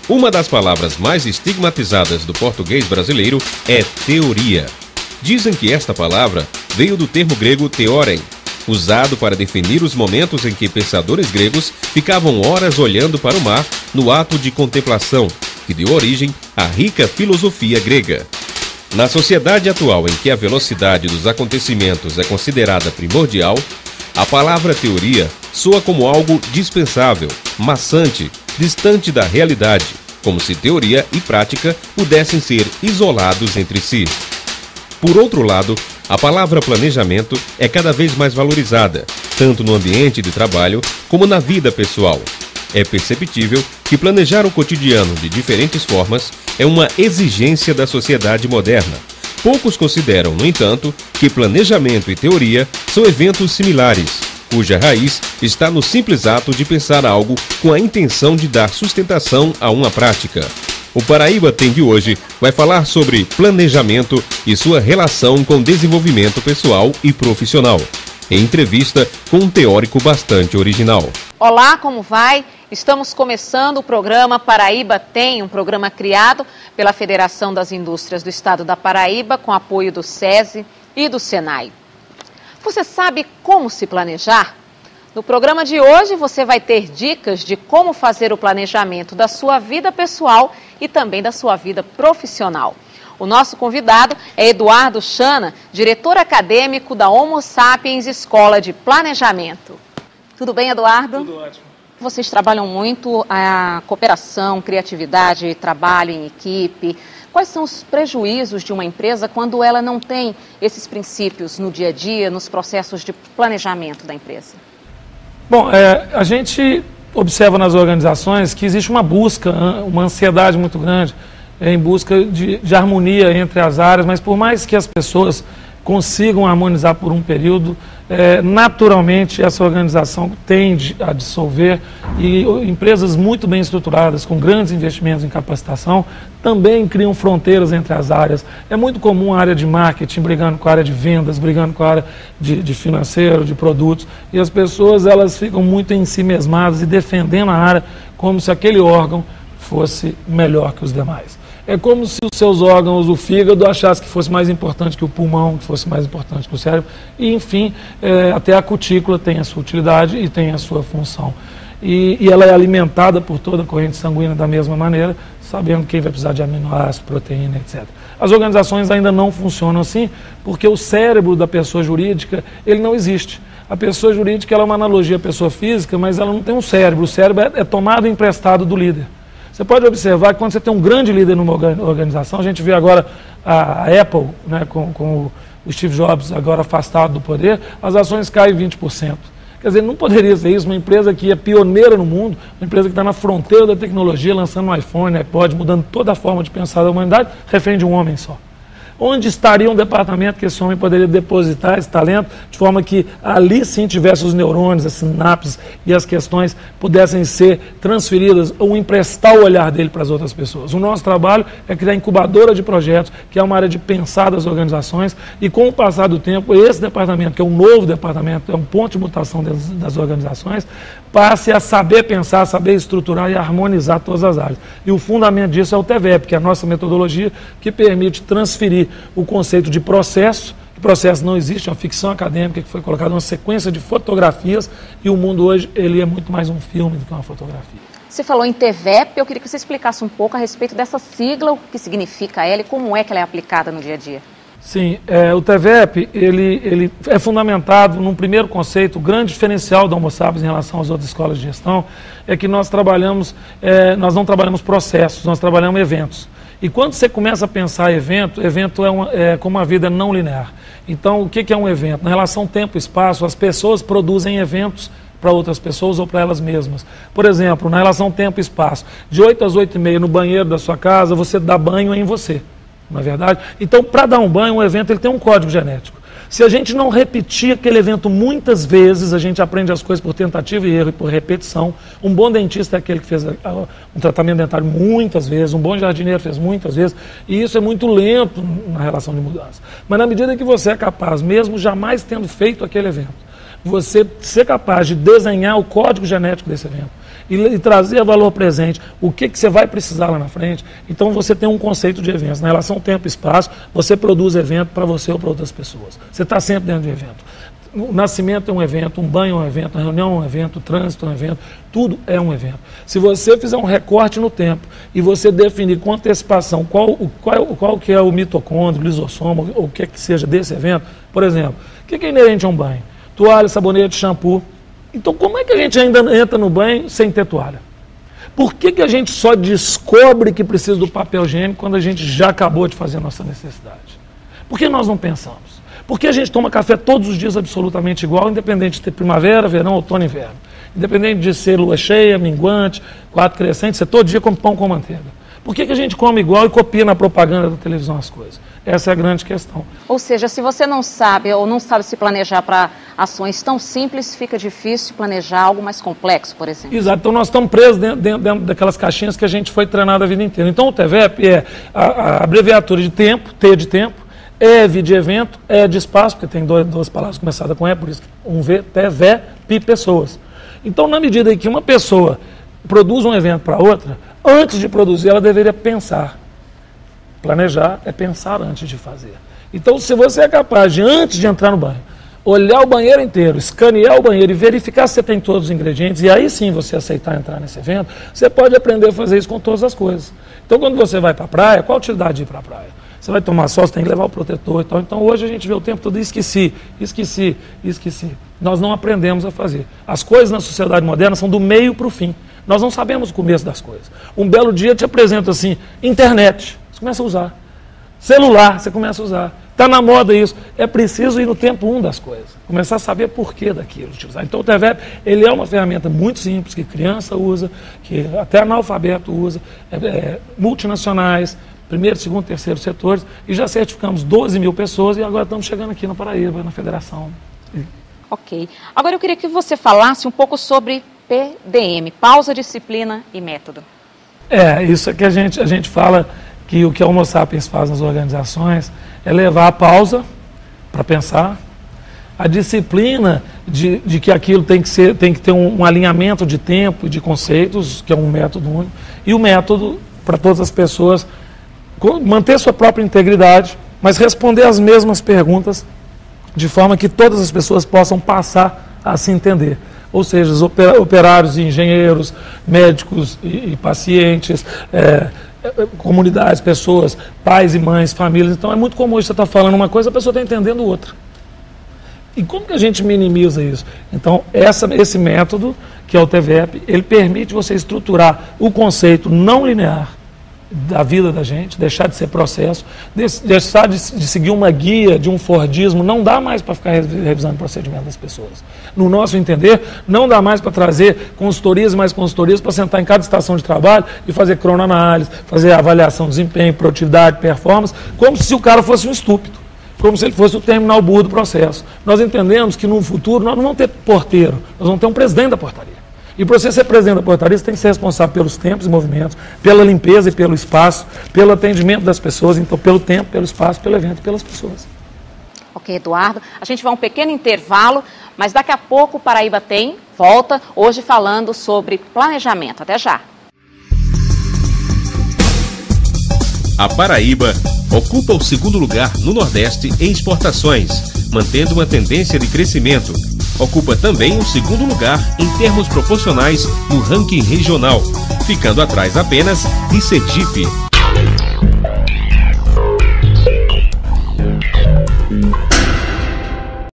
Uma das palavras mais estigmatizadas do português brasileiro é teoria. Dizem que esta palavra veio do termo grego theoren, usado para definir os momentos em que pensadores gregos ficavam horas olhando para o mar no ato de contemplação, que deu origem à rica filosofia grega. Na sociedade atual em que a velocidade dos acontecimentos é considerada primordial, a palavra teoria soa como algo dispensável, maçante, distante da realidade, como se teoria e prática pudessem ser isolados entre si. Por outro lado, a palavra planejamento é cada vez mais valorizada, tanto no ambiente de trabalho como na vida pessoal. É perceptível que planejar o cotidiano de diferentes formas é uma exigência da sociedade moderna. Poucos consideram, no entanto, que planejamento e teoria são eventos similares, cuja raiz está no simples ato de pensar algo com a intenção de dar sustentação a uma prática. O Paraíba Tem de hoje vai falar sobre planejamento e sua relação com desenvolvimento pessoal e profissional, em entrevista com um teórico bastante original. Olá, como vai? Estamos começando o programa Paraíba Tem, um programa criado pela Federação das Indústrias do Estado da Paraíba, com apoio do SESI e do SENAI. Você sabe como se planejar? No programa de hoje você vai ter dicas de como fazer o planejamento da sua vida pessoal e também da sua vida profissional. O nosso convidado é Eduardo Chana, diretor acadêmico da Homo Sapiens Escola de Planejamento. Tudo bem, Eduardo? Tudo ótimo. Vocês trabalham muito a cooperação, criatividade, trabalho em equipe. Quais são os prejuízos de uma empresa quando ela não tem esses princípios no dia a dia, nos processos de planejamento da empresa? Bom, a gente observa nas organizações que existe uma busca, uma ansiedade muito grande em busca de harmonia entre as áreas, mas por mais que as pessoas consigam harmonizar por um período, naturalmente essa organização tende a dissolver e empresas muito bem estruturadas, com grandes investimentos em capacitação, também criam fronteiras entre as áreas. É muito comum a área de marketing brigando com a área de vendas, brigando com a área de financeiro, de produtos, e as pessoas elas ficam muito em si mesmadas e defendendo a área como se aquele órgão fosse melhor que os demais. É como se os seus órgãos, o fígado, achasse que fosse mais importante que o pulmão, que fosse mais importante que o cérebro. E, enfim, até a cutícula tem a sua utilidade e tem a sua função. E ela é alimentada por toda a corrente sanguínea da mesma maneira, sabendo quem vai precisar de aminoácidos, proteína, etc. As organizações ainda não funcionam assim, porque o cérebro da pessoa jurídica, ele não existe. A pessoa jurídica ela é uma analogia à pessoa física, mas ela não tem um cérebro. O cérebro é tomado emprestado do líder. Você pode observar que quando você tem um grande líder numa organização, a gente vê agora a Apple, né, com o Steve Jobs agora afastado do poder, as ações caem 20%. Quer dizer, não poderia ser isso, uma empresa que é pioneira no mundo, uma empresa que está na fronteira da tecnologia, lançando um iPhone, iPod, mudando toda a forma de pensar da humanidade, refém de um homem só. Onde estaria um departamento que esse homem poderia depositar esse talento, de forma que ali sim tivesse os neurônios, as sinapses e as questões pudessem ser transferidas ou emprestar o olhar dele para as outras pessoas. O nosso trabalho é criar incubadora de projetos, que é uma área de pensar das organizações, e com o passar do tempo, esse departamento, que é um novo departamento, é um ponto de mutação das organizações, passe a saber pensar, saber estruturar e harmonizar todas as áreas. E o fundamento disso é o TVEP, que é a nossa metodologia que permite transferir o conceito de processo. O processo não existe, é uma ficção acadêmica que foi colocada uma sequência de fotografias e o mundo hoje ele é muito mais um filme do que uma fotografia. Você falou em TVEP, eu queria que você explicasse um pouco a respeito dessa sigla, o que significa ela e como é que ela é aplicada no dia a dia. Sim, o TVEP ele é fundamentado num primeiro conceito. O grande diferencial da Homo Sapiens em relação às outras escolas de gestão é que nós não trabalhamos processos, nós trabalhamos eventos. E quando você começa a pensar evento é como uma vida não linear. Então, o que é um evento? Na relação tempo e espaço, as pessoas produzem eventos para outras pessoas ou para elas mesmas. Por exemplo, na relação tempo e espaço, de 8 às 8h30 no banheiro da sua casa, você dá banho em você. Não é verdade? Então, para dar um banho, um evento ele tem um código genético. Se a gente não repetir aquele evento muitas vezes, a gente aprende as coisas por tentativa e erro e por repetição. Um bom dentista é aquele que fez um tratamento dentário muitas vezes, um bom jardineiro fez muitas vezes, e isso é muito lento na relação de mudança. Mas na medida que você é capaz, mesmo jamais tendo feito aquele evento, você ser capaz de desenhar o código genético desse evento, e trazer valor presente, o que você vai precisar lá na frente. Então você tem um conceito de eventos. Na relação tempo e espaço, você produz evento para você ou para outras pessoas. Você está sempre dentro de evento. O nascimento é um evento, um banho é um evento, a reunião é um evento, o trânsito é um evento, tudo é um evento. Se você fizer um recorte no tempo e você definir com antecipação qual que é o mitocôndrio, o lisossoma, ou o que seja desse evento, por exemplo, o que é inerente a um banho? Toalha, sabonete, shampoo. Então como é que a gente ainda entra no banho sem ter toalha? Por que a gente só descobre que precisa do papel higiênico quando a gente já acabou de fazer a nossa necessidade? Por que nós não pensamos? Porque a gente toma café todos os dias absolutamente igual, independente de ter primavera, verão, outono e inverno. Independente de ser lua cheia, minguante, quatro crescente, você todo dia come pão com manteiga. Por que a gente come igual e copia na propaganda da televisão as coisas? Essa é a grande questão. Ou seja, se você não sabe ou não sabe se planejar para ações tão simples, fica difícil planejar algo mais complexo, por exemplo. Exato. Então nós estamos presos dentro daquelas caixinhas que a gente foi treinado a vida inteira. Então o TVEP é a abreviatura de tempo, T de tempo, EV de evento, E de espaço, porque tem duas palavras começadas com E, por isso um V, TVEP, pessoas. Então, na medida em que uma pessoa produz um evento para outra, antes de produzir, ela deveria pensar. Planejar é pensar antes de fazer. Então, se você é capaz de, antes de entrar no banho, olhar o banheiro inteiro, escanear o banheiro e verificar se você tem todos os ingredientes, e aí sim você aceitar entrar nesse evento, você pode aprender a fazer isso com todas as coisas. Então, quando você vai para a praia, qual a utilidade de ir para a praia? Você vai tomar sol, você tem que levar o protetor e tal. Então hoje a gente vê o tempo todo esqueci. Nós não aprendemos a fazer. As coisas na sociedade moderna são do meio para o fim. Nós não sabemos o começo das coisas. Um belo dia te apresento assim, internet, você começa a usar. Celular, você começa a usar. Está na moda isso. É preciso ir no tempo 1 das coisas. Começar a saber porquê daquilo. Utilizar. Então o TVEP, ele é uma ferramenta muito simples, que criança usa, que até analfabeto usa, multinacionais, primeiro, segundo, terceiro setores, e já certificamos 12 mil pessoas e agora estamos chegando aqui na Paraíba, na federação. Ok. Agora eu queria que você falasse um pouco sobre PDM, pausa, disciplina e método. Isso é que a gente fala que o que a Homo Sapiens faz nas organizações é levar a pausa para pensar, a disciplina de que aquilo tem que ter um alinhamento de tempo e de conceitos, que é um método único, e o método para todas as pessoas manter sua própria integridade, mas responder as mesmas perguntas de forma que todas as pessoas possam passar a se entender. Ou seja, os operários e engenheiros, médicos e pacientes, comunidades, pessoas, pais e mães, famílias. Então é muito comum você estar falando uma coisa, a pessoa está entendendo outra. E como que a gente minimiza isso? Então esse método, que é o TVEP, ele permite você estruturar o conceito não linear da vida da gente, deixar de ser processo, deixar de seguir uma guia de um fordismo. Não dá mais para ficar revisando o procedimento das pessoas. No nosso entender, não dá mais para trazer consultorias e mais consultorias para sentar em cada estação de trabalho e fazer cronoanálise, fazer avaliação de desempenho, produtividade, performance, como se o cara fosse um estúpido, como se ele fosse o terminal burro do processo. Nós entendemos que no futuro nós não vamos ter porteiro, nós vamos ter um presidente da portaria. E para você ser presidente da portaria, você tem que ser responsável pelos tempos e movimentos, pela limpeza e pelo espaço, pelo atendimento das pessoas, então pelo tempo, pelo espaço, pelo evento e pelas pessoas. Ok, Eduardo. A gente vai a um pequeno intervalo, mas daqui a pouco o Paraíba Tem volta, hoje falando sobre planejamento. Até já. A Paraíba ocupa o segundo lugar no Nordeste em exportações, mantendo uma tendência de crescimento. Ocupa também o segundo lugar em termos proporcionais no ranking regional, ficando atrás apenas de Sergipe.